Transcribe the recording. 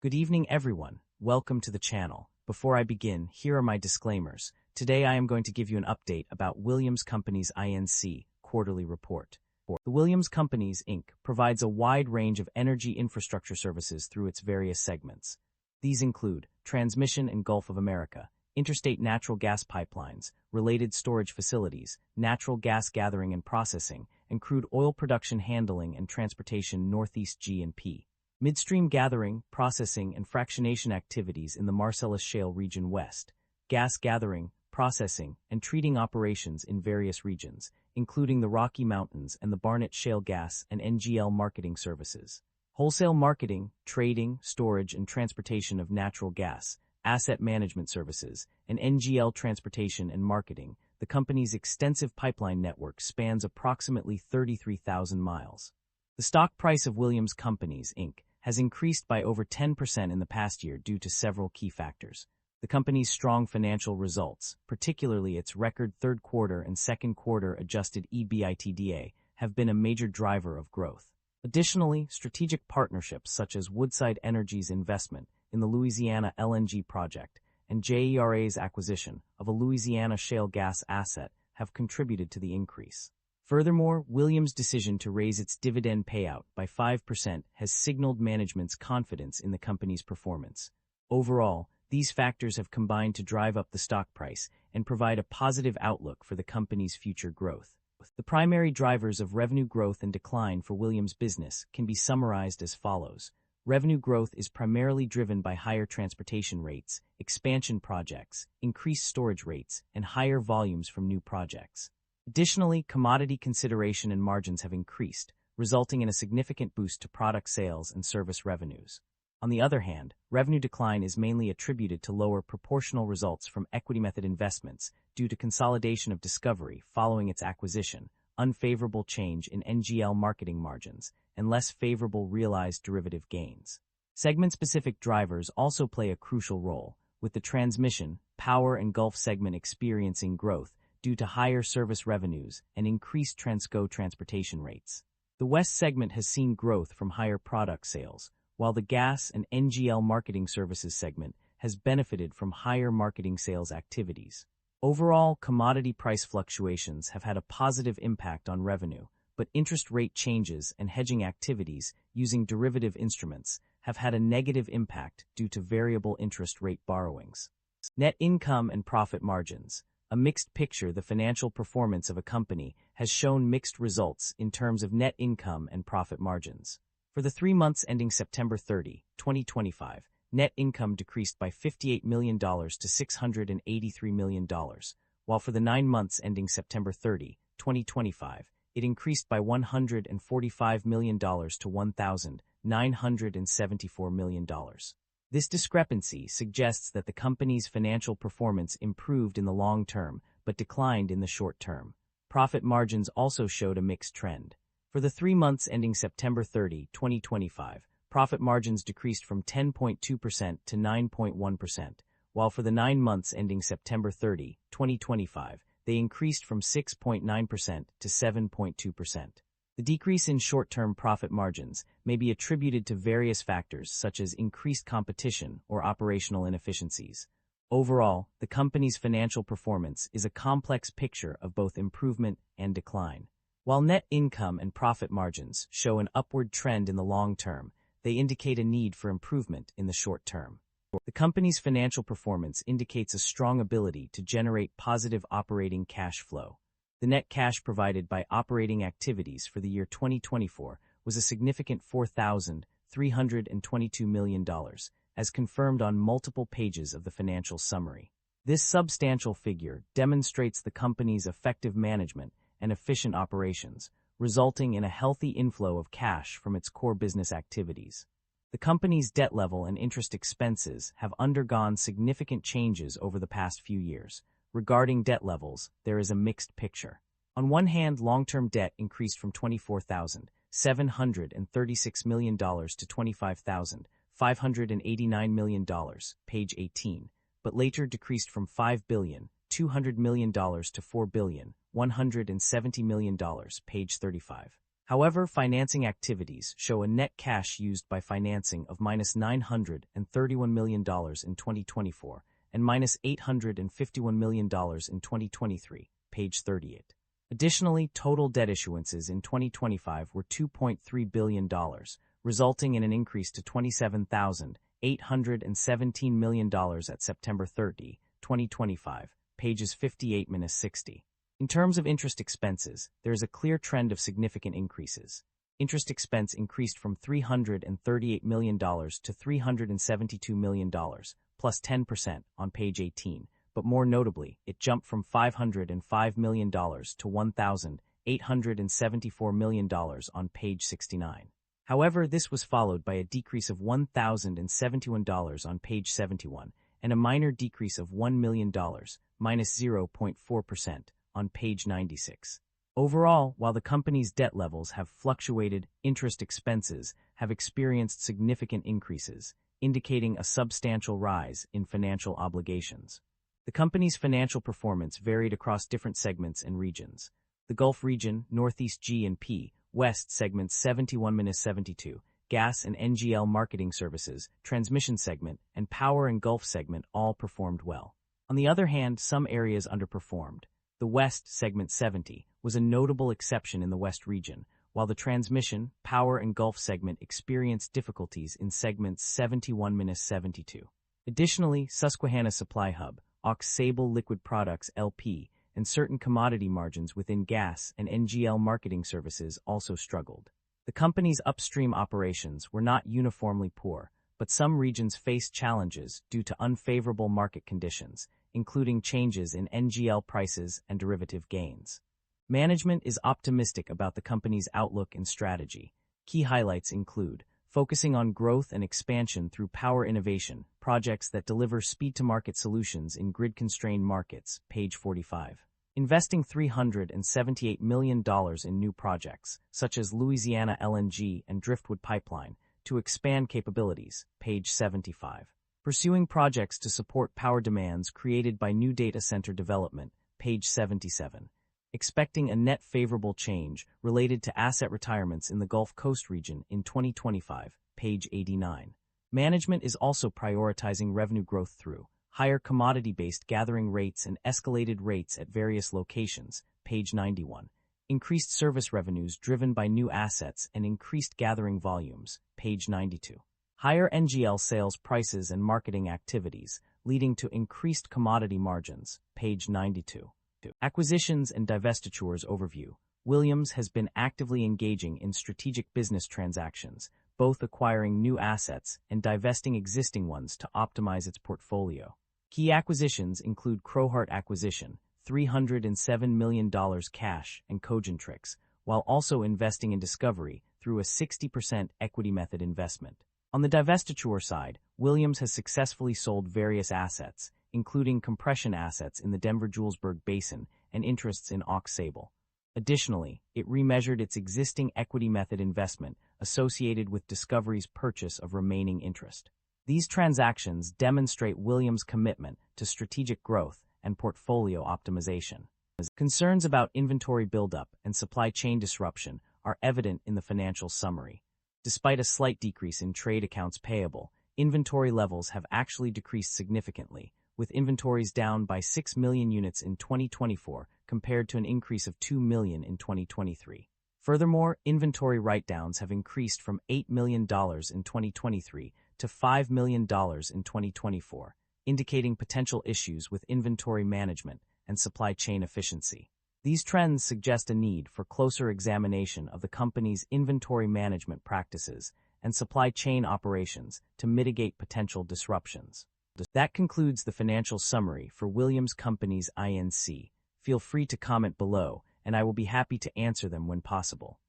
Good evening, everyone. Welcome to the channel. Before I begin, here are my disclaimers. Today I am going to give you an update about Williams Companies Inc. quarterly report. The Williams Companies Inc. provides a wide range of energy infrastructure services through its various segments. These include transmission and Gulf of America, interstate natural gas pipelines, related storage facilities, natural gas gathering and processing, and crude oil production handling and transportation Northeast G&P. Midstream gathering, processing, and fractionation activities in the Marcellus Shale region west, gas gathering, processing, and treating operations in various regions, including the Rocky Mountains and the Barnett Shale gas and NGL marketing services, wholesale marketing, trading, storage, and transportation of natural gas, asset management services, and NGL transportation and marketing. The company's extensive pipeline network spans approximately 33,000 miles. The stock price of Williams Companies, Inc. has increased by over 10% in the past year due to several key factors. The company's strong financial results, particularly its record third quarter and second quarter adjusted EBITDA, have been a major driver of growth. Additionally, strategic partnerships such as Woodside Energy's investment in the Louisiana LNG project and JERA's acquisition of a Louisiana shale gas asset have contributed to the increase. Furthermore, Williams' decision to raise its dividend payout by 5% has signaled management's confidence in the company's performance. Overall, these factors have combined to drive up the stock price and provide a positive outlook for the company's future growth. The primary drivers of revenue growth and decline for Williams' business can be summarized as follows. Revenue growth is primarily driven by higher transportation rates, expansion projects, increased storage rates, and higher volumes from new projects. Additionally, commodity consideration and margins have increased, resulting in a significant boost to product sales and service revenues. On the other hand, revenue decline is mainly attributed to lower proportional results from equity method investments due to consolidation of Discovery following its acquisition, unfavorable change in NGL marketing margins, and less favorable realized derivative gains. Segment-specific drivers also play a crucial role, with the transmission, power, and Gulf segment experiencing growth due to higher service revenues and increased Transco transportation rates. The West segment has seen growth from higher product sales, while the gas and NGL marketing services segment has benefited from higher marketing sales activities. Overall, commodity price fluctuations have had a positive impact on revenue, but interest rate changes and hedging activities using derivative instruments have had a negative impact due to variable interest rate borrowings. Net income and profit margins. A mixed picture. The financial performance of a company has shown mixed results in terms of net income and profit margins. For the 3 months ending September 30, 2025, net income decreased by $58 million to $683 million, while for the 9 months ending September 30, 2025, it increased by $145 million to $1,974 million. This discrepancy suggests that the company's financial performance improved in the long term but declined in the short term. Profit margins also showed a mixed trend. For the 3 months ending September 30, 2025, profit margins decreased from 10.2% to 9.1%, while for the 9 months ending September 30, 2025, they increased from 6.9% to 7.2%. The decrease in short-term profit margins may be attributed to various factors such as increased competition or operational inefficiencies. Overall, the company's financial performance is a complex picture of both improvement and decline. While net income and profit margins show an upward trend in the long term, they indicate a need for improvement in the short term. The company's financial performance indicates a strong ability to generate positive operating cash flow. The net cash provided by operating activities for the year 2024 was a significant $4,322 million, as confirmed on multiple pages of the financial summary. This substantial figure demonstrates the company's effective management and efficient operations, resulting in a healthy inflow of cash from its core business activities. The company's debt level and interest expenses have undergone significant changes over the past few years. Regarding debt levels, there is a mixed picture. On one hand, long-term debt increased from $24,736 million to $25,589 million, page 18, but later decreased from $5,200 million to $4,170 million, page 35. However, financing activities show a net cash used by financing of -$931 million in 2024 and -$851 million in 2023, page 38. Additionally, total debt issuances in 2025 were $2.3 billion, resulting in an increase to $27,817 million at September 30, 2025, pages 58-60. In terms of interest expenses, there is a clear trend of significant increases. Interest expense increased from $338 million to $372 million, plus 10% on page 18, but more notably, it jumped from $505 million to $1,874 million on page 69. However, this was followed by a decrease of $1,071 on page 71 and a minor decrease of $1 million, minus 0.4%, on page 96. Overall, while the company's debt levels have fluctuated, interest expenses have experienced significant increases, indicating a substantial rise in financial obligations. The company's financial performance varied across different segments and regions. The Gulf region, Northeast G&P, West segments 71-72, Gas and NGL Marketing Services, Transmission segment, and Power and Gulf segment all performed well. On the other hand, some areas underperformed. The West segment 70 was a notable exception in the West region, while the Transmission, Power and Gulf segment experienced difficulties in segments 71-72. Additionally, Susquehanna Supply Hub, Aux Sable Liquid Products LP, and certain commodity margins within Gas and NGL Marketing Services also struggled. The company's upstream operations were not uniformly poor, but some regions faced challenges due to unfavorable market conditions, including changes in NGL prices and derivative gains. Management is optimistic about the company's outlook and strategy. Key highlights include focusing on growth and expansion through power innovation, projects that deliver speed-to-market solutions in grid-constrained markets, page 45. Investing $378 million in new projects, such as Louisiana LNG and Driftwood Pipeline, to expand capabilities, page 75. Pursuing projects to support power demands created by new data center development, page 77. Expecting a net favorable change related to asset retirements in the Gulf Coast region in 2025, page 89. Management is also prioritizing revenue growth through higher commodity-based gathering rates and escalated rates at various locations, page 91. Increased service revenues driven by new assets and increased gathering volumes, page 92. Higher NGL sales prices and marketing activities, leading to increased commodity margins, page 92. Acquisitions and divestitures overview. Williams has been actively engaging in strategic business transactions, both acquiring new assets and divesting existing ones to optimize its portfolio. Key acquisitions include Crowheart Acquisition, $307 million cash, and Cogentrix, while also investing in Discovery through a 60% equity method investment. On the divestiture side, Williams has successfully sold various assets, including compression assets in the Denver-Julesburg Basin and interests in Aux Sable. Additionally, it remeasured its existing equity method investment associated with Discovery's purchase of remaining interest. These transactions demonstrate Williams' commitment to strategic growth and portfolio optimization. Concerns about inventory buildup and supply chain disruption are evident in the financial summary. Despite a slight decrease in trade accounts payable, inventory levels have actually decreased significantly, with inventories down by 6 million units in 2024 compared to an increase of 2 million in 2023. Furthermore, inventory write-downs have increased from $8 million in 2023 to $5 million in 2024, indicating potential issues with inventory management and supply chain efficiency. These trends suggest a need for closer examination of the company's inventory management practices and supply chain operations to mitigate potential disruptions. That concludes the financial summary for Williams Companies Inc. Feel free to comment below, and I will be happy to answer them when possible.